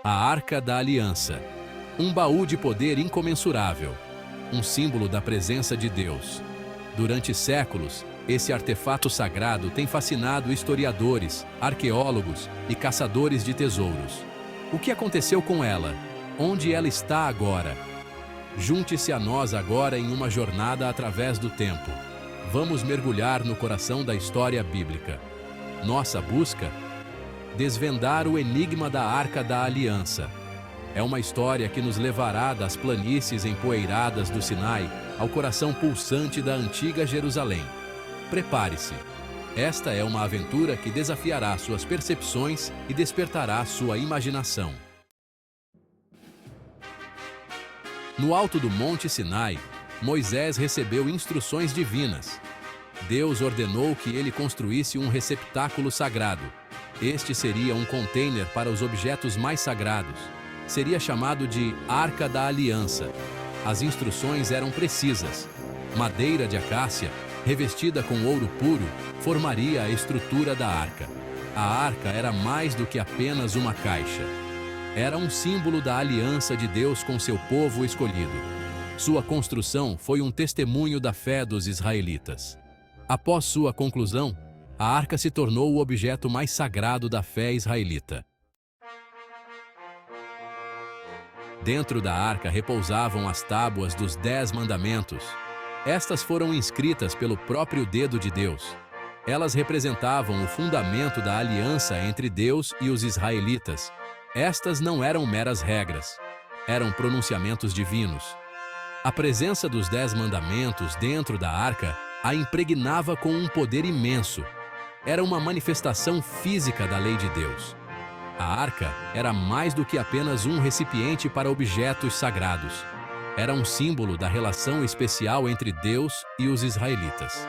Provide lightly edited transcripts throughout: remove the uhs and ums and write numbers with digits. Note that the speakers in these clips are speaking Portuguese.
A Arca da Aliança, um baú de poder incomensurável, um símbolo da presença de Deus. Durante séculos, esse artefato sagrado tem fascinado historiadores, arqueólogos e caçadores de tesouros. O que aconteceu com ela? Onde ela está agora? Junte-se a nós agora em uma jornada através do tempo. Vamos mergulhar no coração da história bíblica. Nossa busca? Desvendar o enigma da Arca da Aliança. É uma história que nos levará das planícies empoeiradas do Sinai ao coração pulsante da antiga Jerusalém. Prepare-se. Esta é uma aventura que desafiará suas percepções e despertará sua imaginação. No alto do Monte Sinai, Moisés recebeu instruções divinas. Deus ordenou que ele construísse um receptáculo sagrado. Este seria um container para os objetos mais sagrados. Seria chamado de Arca da Aliança. As instruções eram precisas. Madeira de acácia, revestida com ouro puro, formaria a estrutura da arca. A arca era mais do que apenas uma caixa. Era um símbolo da aliança de Deus com seu povo escolhido. Sua construção foi um testemunho da fé dos israelitas. Após sua conclusão, a arca se tornou o objeto mais sagrado da fé israelita. Dentro da arca repousavam as tábuas dos 10 mandamentos. Estas foram inscritas pelo próprio dedo de Deus. Elas representavam o fundamento da aliança entre Deus e os israelitas. Estas não eram meras regras, eram pronunciamentos divinos. A presença dos 10 mandamentos dentro da arca a impregnava com um poder imenso. Era uma manifestação física da lei de Deus. A arca era mais do que apenas um recipiente para objetos sagrados. Era um símbolo da relação especial entre Deus e os israelitas.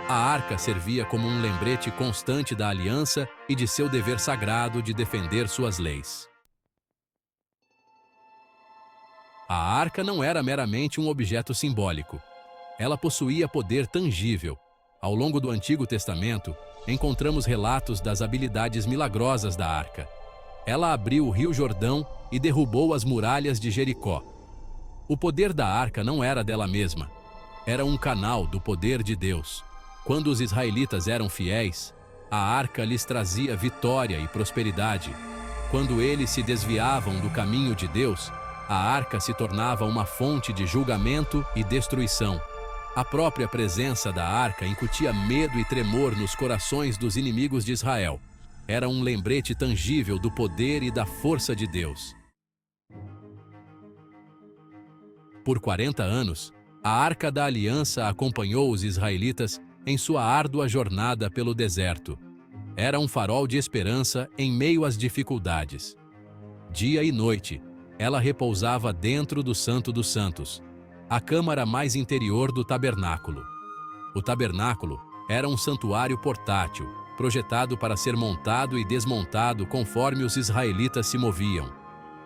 A arca servia como um lembrete constante da aliança e de seu dever sagrado de defender suas leis. A arca não era meramente um objeto simbólico. Ela possuía poder tangível. Ao longo do Antigo Testamento, encontramos relatos das habilidades milagrosas da arca. Ela abriu o Rio Jordão e derrubou as muralhas de Jericó. O poder da arca não era dela mesma. Era um canal do poder de Deus. Quando os israelitas eram fiéis, a arca lhes trazia vitória e prosperidade. Quando eles se desviavam do caminho de Deus, a arca se tornava uma fonte de julgamento e destruição. A própria presença da arca incutia medo e tremor nos corações dos inimigos de Israel. Era um lembrete tangível do poder e da força de Deus. Por 40 anos, a Arca da Aliança acompanhou os israelitas em sua árdua jornada pelo deserto. Era um farol de esperança em meio às dificuldades. Dia e noite, ela repousava dentro do Santo dos Santos, a câmara mais interior do tabernáculo. O tabernáculo era um santuário portátil, projetado para ser montado e desmontado conforme os israelitas se moviam.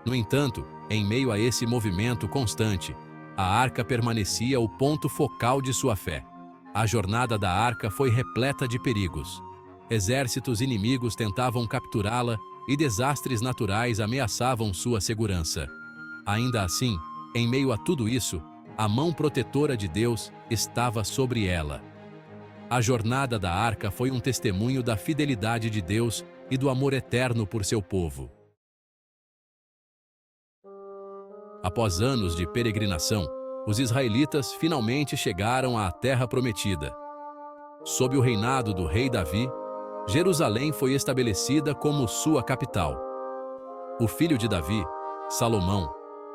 No entanto, em meio a esse movimento constante, a arca permanecia o ponto focal de sua fé. A jornada da arca foi repleta de perigos. Exércitos inimigos tentavam capturá-la e desastres naturais ameaçavam sua segurança. Ainda assim, em meio a tudo isso, a mão protetora de Deus estava sobre ela. A jornada da arca foi um testemunho da fidelidade de Deus e do amor eterno por seu povo. Após anos de peregrinação, os israelitas finalmente chegaram à Terra Prometida. Sob o reinado do rei Davi, Jerusalém foi estabelecida como sua capital. O filho de Davi, Salomão,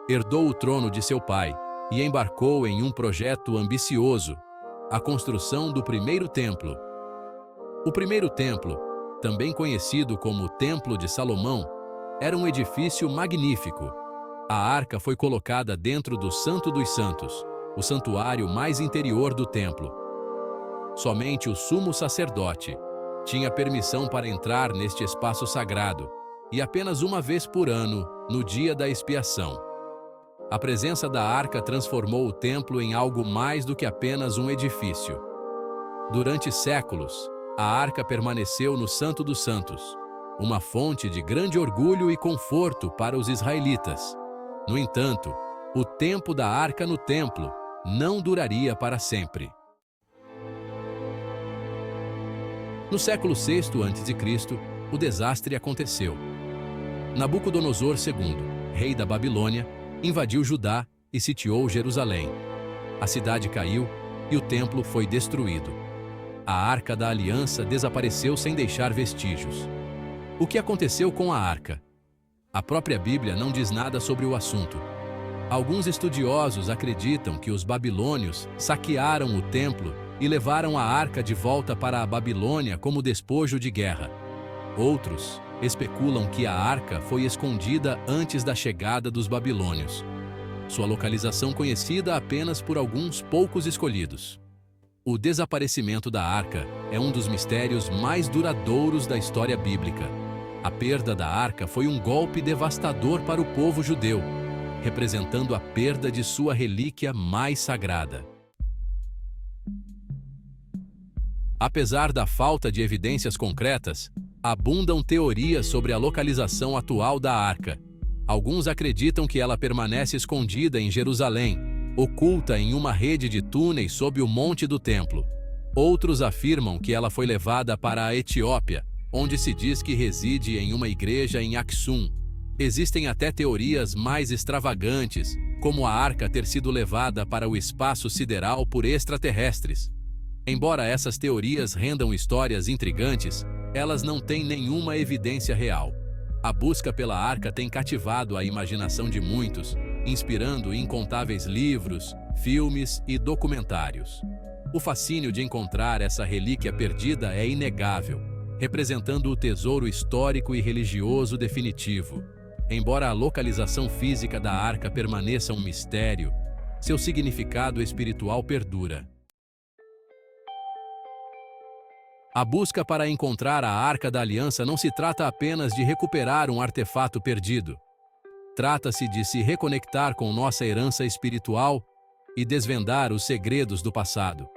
herdou o trono de seu pai e embarcou em um projeto ambicioso, a construção do primeiro templo. O primeiro templo, também conhecido como Templo de Salomão, era um edifício magnífico. A arca foi colocada dentro do Santo dos Santos, o santuário mais interior do templo. Somente o sumo sacerdote tinha permissão para entrar neste espaço sagrado, e apenas uma vez por ano, no dia da expiação. A presença da arca transformou o templo em algo mais do que apenas um edifício. Durante séculos, a arca permaneceu no Santo dos Santos, uma fonte de grande orgulho e conforto para os israelitas. No entanto, o tempo da arca no templo não duraria para sempre. No século VI a.C., o desastre aconteceu. Nabucodonosor II, rei da Babilônia, invadiu Judá e sitiou Jerusalém. A cidade caiu e o templo foi destruído. A Arca da Aliança desapareceu sem deixar vestígios. O que aconteceu com a arca? A própria Bíblia não diz nada sobre o assunto. Alguns estudiosos acreditam que os babilônios saquearam o templo e levaram a arca de volta para a Babilônia como despojo de guerra. Outros especulam que a arca foi escondida antes da chegada dos babilônios. Sua localização conhecida apenas por alguns poucos escolhidos. O desaparecimento da arca é um dos mistérios mais duradouros da história bíblica. A perda da arca foi um golpe devastador para o povo judeu, representando a perda de sua relíquia mais sagrada. Apesar da falta de evidências concretas, abundam teorias sobre a localização atual da arca. Alguns acreditam que ela permanece escondida em Jerusalém, oculta em uma rede de túneis sob o monte do templo. Outros afirmam que ela foi levada para a Etiópia, onde se diz que reside em uma igreja em Aksum. Existem até teorias mais extravagantes, como a arca ter sido levada para o espaço sideral por extraterrestres. Embora essas teorias rendam histórias intrigantes, elas não têm nenhuma evidência real. A busca pela arca tem cativado a imaginação de muitos, inspirando incontáveis livros, filmes e documentários. O fascínio de encontrar essa relíquia perdida é inegável, representando o tesouro histórico e religioso definitivo. Embora a localização física da arca permaneça um mistério, seu significado espiritual perdura. A busca para encontrar a Arca da Aliança não se trata apenas de recuperar um artefato perdido. Trata-se de se reconectar com nossa herança espiritual e desvendar os segredos do passado.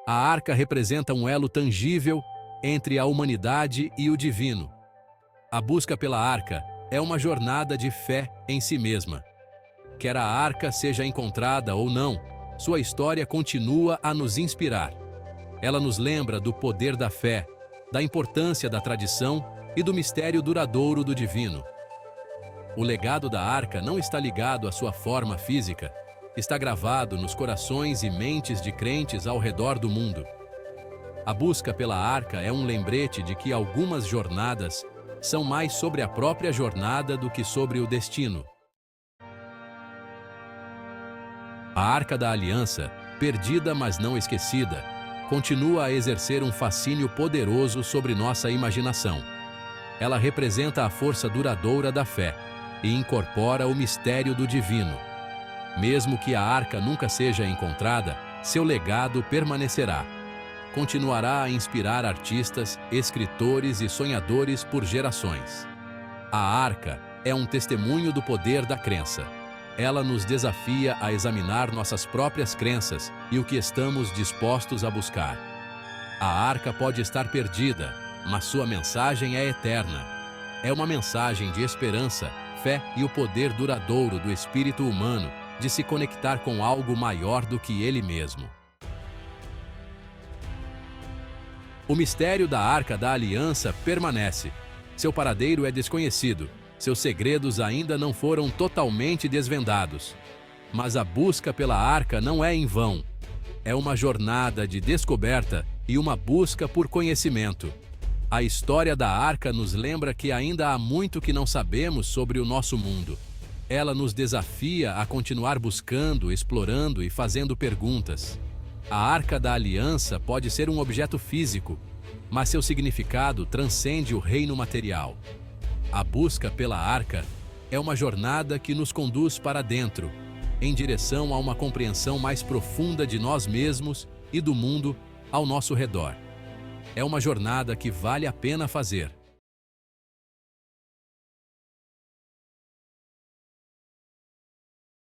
A arca representa um elo tangível entre a humanidade e o divino. A busca pela arca é uma jornada de fé em si mesma. Quer a arca seja encontrada ou não, sua história continua a nos inspirar. Ela nos lembra do poder da fé, da importância da tradição e do mistério duradouro do divino. O legado da arca não está ligado à sua forma física, está gravado nos corações e mentes de crentes ao redor do mundo. A busca pela arca é um lembrete de que algumas jornadas são mais sobre a própria jornada do que sobre o destino. A Arca da Aliança, perdida mas não esquecida, continua a exercer um fascínio poderoso sobre nossa imaginação. Ela representa a força duradoura da fé e incorpora o mistério do divino. Mesmo que a arca nunca seja encontrada, seu legado permanecerá. Continuará a inspirar artistas, escritores e sonhadores por gerações. A arca é um testemunho do poder da crença. Ela nos desafia a examinar nossas próprias crenças e o que estamos dispostos a buscar. A arca pode estar perdida, mas sua mensagem é eterna. É uma mensagem de esperança, fé e o poder duradouro do espírito humano de se conectar com algo maior do que ele mesmo. O mistério da Arca da Aliança permanece. Seu paradeiro é desconhecido. Seus segredos ainda não foram totalmente desvendados. Mas a busca pela arca não é em vão. É uma jornada de descoberta e uma busca por conhecimento. A história da arca nos lembra que ainda há muito que não sabemos sobre o nosso mundo. Ela nos desafia a continuar buscando, explorando e fazendo perguntas. A Arca da Aliança pode ser um objeto físico, mas seu significado transcende o reino material. A busca pela arca é uma jornada que nos conduz para dentro, em direção a uma compreensão mais profunda de nós mesmos e do mundo ao nosso redor. É uma jornada que vale a pena fazer.